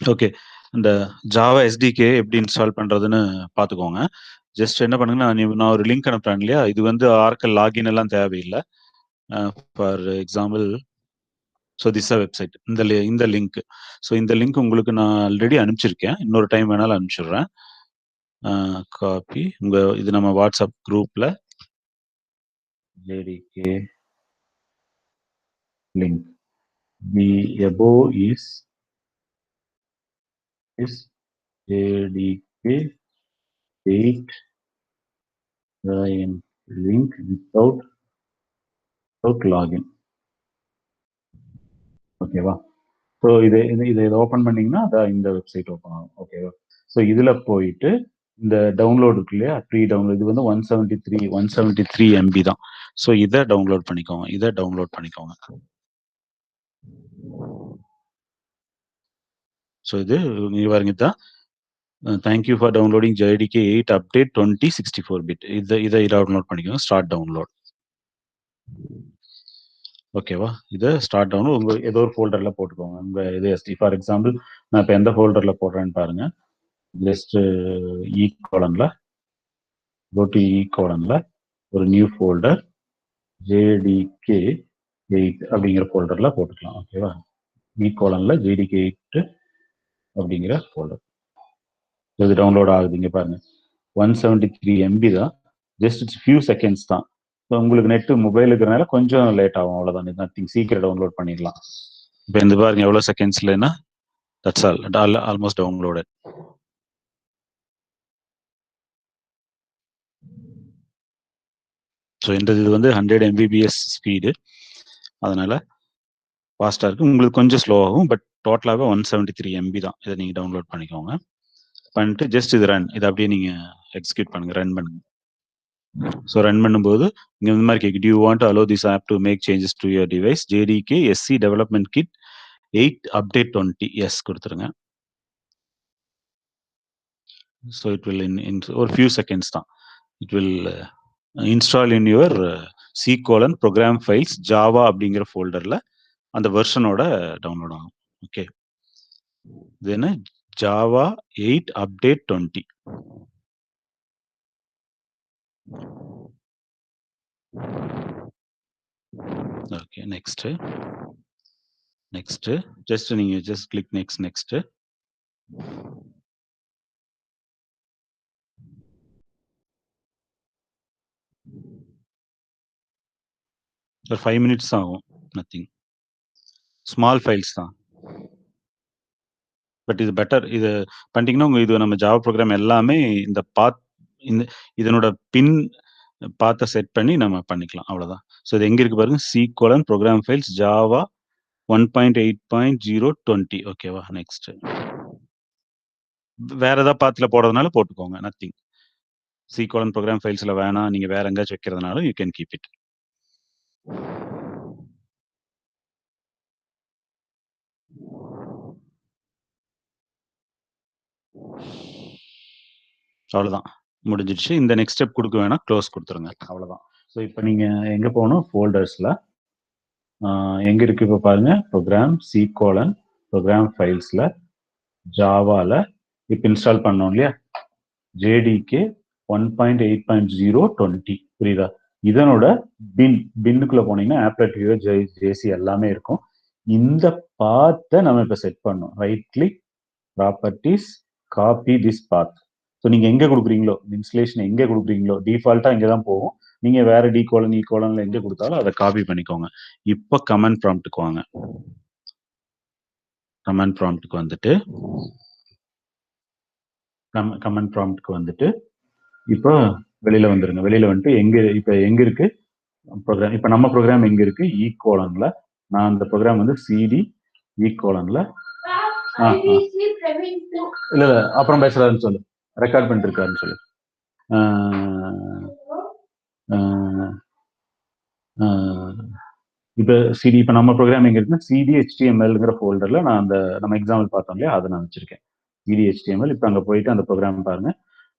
Okay. இந்த Java SDK எப்படி install பண்றதுன்னு பார்த்துக்கோங்க. ஜஸ்ட் என்ன பண்ணுங்கன்னா, நான் ஒரு லிங்க் அனுப்புறேன் இல்லையா? இது வந்து ஆர்க்கல் லாகின் எல்லாம் தேவையில்ல. ஃபார் எக்ஸாம்பிள் திஸ் வெப்சைட் இந்த லிங்க். இந்த லிங்க் உங்களுக்கு நான் ஆல்ரெடி அனுப்பிச்சிருக்கேன். இன்னொரு டைம் வேணாலும் அனுப்பிச்சிடுறேன். காப்பி இது நம்ம வாட்ஸ்அப் குரூப்ல JDK link. The above is JDK 8 link without login. ஓகேவா? ஸோ இதை ஓப்பன் பண்ணீங்கன்னா இந்த வெப்சைட் ஓப்பன் ஆகும். ஓகேவா? ஸோ இதில் போயிட்டு இந்த டவுன்லோட் இருக்கு இல்லையா? ப்ரீ டவுன்லோட் இது வந்து 173 MB தான். ஸோ இதை டவுன்லோட் பண்ணிக்கோங்க. ஸோ இது நீ பாருங்க தான். Thank you for downloading JDK 8 update 2064 bit. இதை டவுன்லோட் பண்ணிக்கோங்க. Start download. ஓகேவா? இதை ஸ்டார்ட் டவுன்லோட் உங்க ஏதோ ஒரு ஃபோல்டர்ல போட்டுக்கோங்க. உங்க இது எஸ்டி ஃபார் எக்ஸாம்பிள் நான் இப்போ எந்த ஃபோல்டர்ல போடுறேன்னு பாருங்க. ஜஸ்ட் ஈ கோலன்ல ஒரு நியூ ஃபோல்டர் JDK 8 அப்படிங்கிற ஃபோல்டர்ல போட்டுக்கலாம். ஓகேவா? ஈ JDK 8 அப்படிங்கிற ஃபோல்டர். இது டவுன்லோட் ஆகுது. இங்க பாருங்க 173 MB தான். ஜஸ்ட் ஃபியூ செகண்ட்ஸ் தான். உங்களுக்கு நெட் மொபைல் இருக்கிறனால கொஞ்சம் லேட் ஆகும். அவ்வளவுதான். நத்திங். சீக்கிரம் டவுன்லோட் பண்ணிடலாம். இப்போ இந்த பாருங்க எவ்வளவு செகண்ட்ஸ்லன்னா தட்ஸ் ஆல்மோஸ்ட் டவுன்லோடட். ஸோ இது வந்து 100 MBPS ஸ்பீடு, அதனால ஃபாஸ்டா இருக்கு. உங்களுக்கு கொஞ்சம் ஸ்லோ ஆகும், பட் டோட்டலாகவே 173 MB தான். இதை நீங்க டவுன்லோட் பண்ணிக்கோங்க. பண்ணிட்டு ஜஸ்ட் இது அப்படியே நீங்க எக்ஸிக்யூட் பண்ணுங்க, ரன் பண்ணுங்க. ஸோ ரன் பண்ணும்போது இங்க இந்த மாதிரி கேட்கு, do you want to allow this app to make changes to your device JDK SC development kit 8 update 20 yes கொடுத்துருங்க. ஸோ இட் வில் இன் ஒரு ஃபியூ செகண்ட்ஸ் தான். It will install in your C: program files Java அப்படிங்கிற ஃபோல்டர்ல அந்த வெர்ஷனோட download ஆகும். Okay, இது என்ன? Java 8 update 20. Okay, next just நீங்க ஜஸ்ட் கிளிக் நெக்ஸ்ட். ஒரு 5 மினிட்ஸ் ஆகும். நத்திங். ஸ்மால் ஃபைல்ஸ் தான், பட் இது பெட்டர். இது பண்ணிட்டீங்கன்னா இது நம்ம ஜாவா ப்ரோக்ராம் எல்லாமே இந்த இதனோட பின் பாத்தை செட் பண்ணி நம்ம பண்ணிக்கலாம். அவ்வளவுதான். ஸோ இது எங்க இருக்கு பாருங்க, C: ப்ரோக்ராம் ஃபைல்ஸ் ஜாவா 1.8.0.20. ஓகேவா? நெக்ஸ்ட். வேற ஏதாவது பாத்துல போடுறதுனால போட்டுக்கோங்க. நத்திங். C: ப்ரோக்ராம் ஃபைல்ஸ்ல வேணாம், நீங்க வேற எங்கேயாச்சும் வைக்கிறதுனால யூ கேன் கீப் இட். அவ்வளவுதான், முடிஞ்சிடுச்சு. இந்த நெக்ஸ்ட் ஸ்டெப் கொடுக்க வேணாம், க்ளோஸ் கொடுத்துருங்க. அவ்வளவுதான். ஸோ இப்போ நீங்க எங்க போகணும்? ஃபோல்டர்ஸ்ல எங்க இருக்கு இப்போ பாருங்க, ப்ரோக்ராம் C: ப்ரோக்ராம் ஃபைல்ஸ்ல ஜாவால இப்போ இன்ஸ்டால் பண்ணோம் இல்லையா, JDK 1.8.0.20. புரியுதா? இதனோட பின்னுக்குள்ள போனீங்கன்னா ஆப்லெட் ஜேசி எல்லாமே இருக்கும். இந்த பாத்தை நம்ம இப்ப செட் பண்ணோம். Right click, properties, copy this path. So நீங்க எங்க கொடுக்குறீங்களோ, இன்ஸ்டலேஷன் எங்க கொடுக்குறீங்களோ டிஃபால்ட்டா இங்கதான் போகும். நீங்க வேற ஈ கோலன்ல எங்க கொடுத்தாலும் அதை காப்பி பண்ணிக்கோங்க. இப்போ கமெண்ட் ப்ராம்ப்ட்டுக்கு வாங்க. கமெண்ட் ப்ராம்ப்ட்டுக்கு வந்துட்டு இப்போ வெளியில வந்துருங்க. வெளியில வந்துட்டு எங்க இருக்கு ப்ரோக்ராம்? இப்ப நம்ம ப்ரோக்ராம் எங்க இருக்கு? ஈ கோலன்ல. நான் அந்த ப்ரோக்ராம் வந்து CD ஈ கோலன்ல. இல்ல அப்புறம் பேசுறாருன்னு சொல்லு, ரெக்கார்ட் பண்ணிட்டு இருக்காருன்னு சொல்லு. இப்ப நம்ம ப்ரோக்ராம் எங்க இருக்குன்னா CD HTMLங்கிற ஃபோல்டர்ல நான் நம்ம எக்ஸாம்பிள் பார்த்தோம் இல்லையா, அதை நான் வச்சிருக்கேன். CD HTML. இப்ப அங்க போயிட்டு அந்த ப்ரோக்ராம் பாருங்க.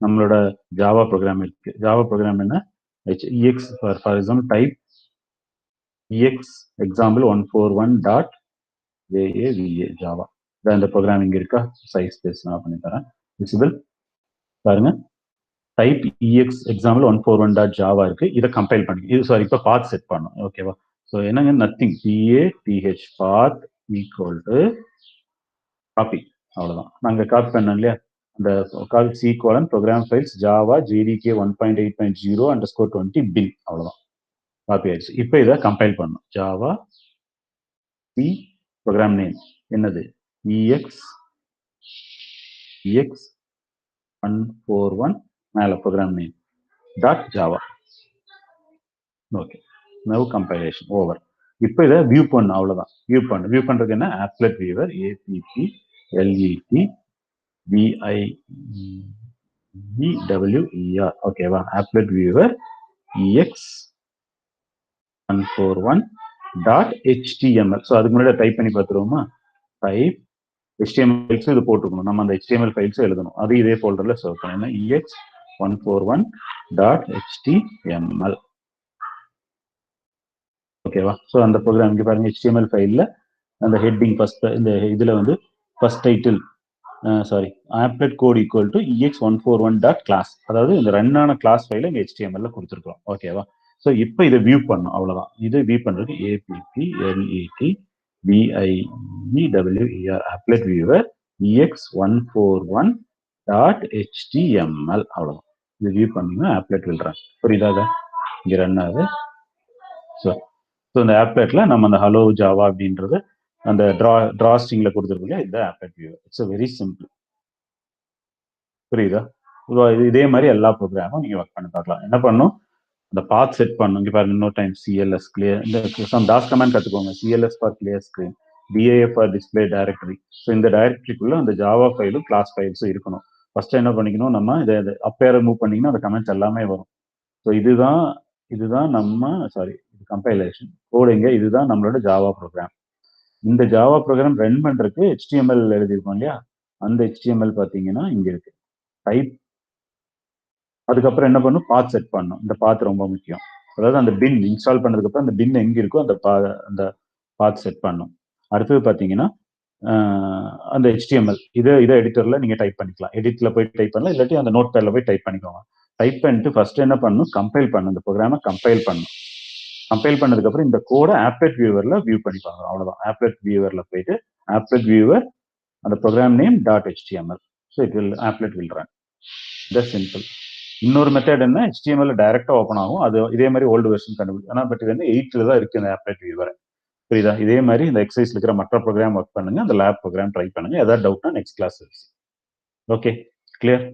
நம்மளோட ஜாவா ப்ரோக்ராம் இருக்கு. ஜாவா ப்ரோக்ராம் என்ன? EX for example type EX example 141.java Java. இந்த ப்ரோக்ராம் இங்க இருக்கா, சைஸ் ஸ்பேஸ் நான் பண்ணி தரேன். விசிபிள் பாருங்க. டைப் இஎக்ஸ் எக்ஸாம்பிள் 141.java இருக்கு. இதை கம்பைல் பண்ணி இது சாரி இப்போ பாத் செட் பண்ணும். ஓகேவா? ஸோ என்னங்க nothing PATH path equal to copy. அவ்வளவுதான். நாங்க காப்பி பண்ணோம் இல்லையா, அந்த கால் C colon program files Java JDK 1.8.0 _20 பின். அவ்வளவுதான், காப்பி ஆயிடுச்சு. இப்போ இதை கம்பைல் பண்ணணும். ஜாவா சி ப்ரோக்ராம் நேம் என்னது, EX 141 மேல program name dot Java. Okay, now compilation over. இப்போ இதை வியூ பண்ணு. அவ்வளவுதான், வியூ பண்றதுக்கு என்ன, ஆப்லெட் வியூவர் APPLET ஓகேவா. Applet viewer EX 141.html. So அதுக்கு முன்னாடி டைப் பண்ணி பார்த்துருவோமா, டைப் HTML ஃபைல்ஸ் இது போட்டுக்கணும். நம்ம அந்த HTML ஃபைல்ஸ் எழுதணும். அது இதே ஃபோல்டர்ல சேவ் பண்ணணும். EX 141.html ஓகேவா. ஸோ அந்த ப்ரோக்ராம் இங்கே பாருங்க, HTML ஃபைலில் அந்த ஹெட்டிங் ஃபர்ஸ்ட், இந்த இதில் வந்து first title sorry applet code equal to EX 141.class, அதாவது இந்த ரன்னான கிளாஸ் ஃபைல இங்கே HTML கொடுத்துருக்கோம். ஓகேவா. ஸோ இப்போ இதை வியூ பண்ணணும். அவ்வளோதான். இது வியூ பண்ணுறதுக்கு APPLET applet viewer EX 141.html அவ்வளோதான். இது வியூ பண்ணீங்கன்னா ஆப்லெட் வில் ரன். புரியுதா? இங்கே ரன் ஆகுது. ஸோ இந்த ஆப்லெட்ல நம்ம அந்த ஹலோ ஜாவா அப்படின்றது அந்த ட்ரா ஸ்ட்ரிங்ல கொடுத்துருக்கோம். இந்த applet view it's very simple. புரியுதா? இதே மாதிரி எல்லா ப்ரோக்ராமும் நீங்க ஒர்க் பண்ணி பார்க்கலாம். என்ன பண்ணும், அந்த பாத் செட் பண்ணும். இங்க பாருங்க, இன்னொரு டைம் CLS கிளியர், இந்த டாஸ் கமாண்ட் கத்துக்கோங்க. CLS for clear screen, DAF for display directory. So இந்த டைரக்டரிக்குள்ள அந்த ஜாவா ஃபைலும் கிளாஸ் ஃபைல்ஸும் இருக்கணும். ஃபர்ஸ்ட் என்ன பண்ணிக்கணும், நம்ம இதை அப்பேரை மூவ் பண்ணிங்கன்னா அந்த கமெண்ட்ஸ் எல்லாமே வரும். ஸோ இதுதான் நம்ம சாரி இது கம்பைலேஷன் கோடுங்க. இதுதான் நம்மளோட ஜாவா ப்ரோக்ராம். இந்த ஜாவா ப்ரோக்ராம் ரன் பண்றதுக்கு HTML எழுதியிருக்கோம் இல்லையா, அந்த HTML பார்த்தீங்கன்னா இங்க இருக்கு. டைப், அதுக்கப்புறம் என்ன பண்ணும், பாத் செட் பண்ணும். இந்த பாத் ரொம்ப முக்கியம். அதாவது அந்த பின் இன்ஸ்டால் பண்ணதுக்கு அப்புறம் அந்த பின் எங்க இருக்கோ அந்த பாத் செட் பண்ணும். அடுத்தது பார்த்தீங்கன்னா அந்த HTML இதை எடிட்டர்ல நீங்க டைப் பண்ணிக்கலாம். எடிட்ல போய் டைப் பண்ணலாம், இல்லாட்டி அந்த நோட் பேட்ல போய் டைப் பண்ணிக்கோங்க. டைப் பண்ணிட்டு ஃபர்ஸ்ட் என்ன பண்ணணும், கம்பைல் பண்ணணும். இந்த ப்ரோக்ராமை கம்பைல் பண்ணணும். கம்பைல் பண்ணதுக்கு அப்புறம் இந்த கோடை ஆப்லெட் வியூவர்ல வியூ பண்ணிப்பாங்க. அவ்வளவுதான். ஆப்லெட் வியூவர்ல போயிட்டு ஆப்லெட் வியூவர் அந்த program name .html. So it will applet will run. That's simple. இன்னொரு மெத்தட் என்ன, HTML டைரக்டா ஓப்பன் ஆகும். அது இதே மாதிரி ஓல்டு வெர்ஷன் கண்டுபிடிக்கும். ஆனால் பட் இது வந்து 8ல தான் இருக்கு இந்த ஆப்லெட் வியூவர். புரியுதா? இதே மாதிரி இந்த எக்ஸசைஸ்ல இருக்கிற மற்ற ப்ரோக்ராம் ஒர்க் பண்ணுங்க. அந்த லேப் ப்ரோக்ராம் ட்ரை பண்ணுங்க. ஏதாவது டவுட்னா நெக்ஸ்ட் கிளாஸ். Okay, clear.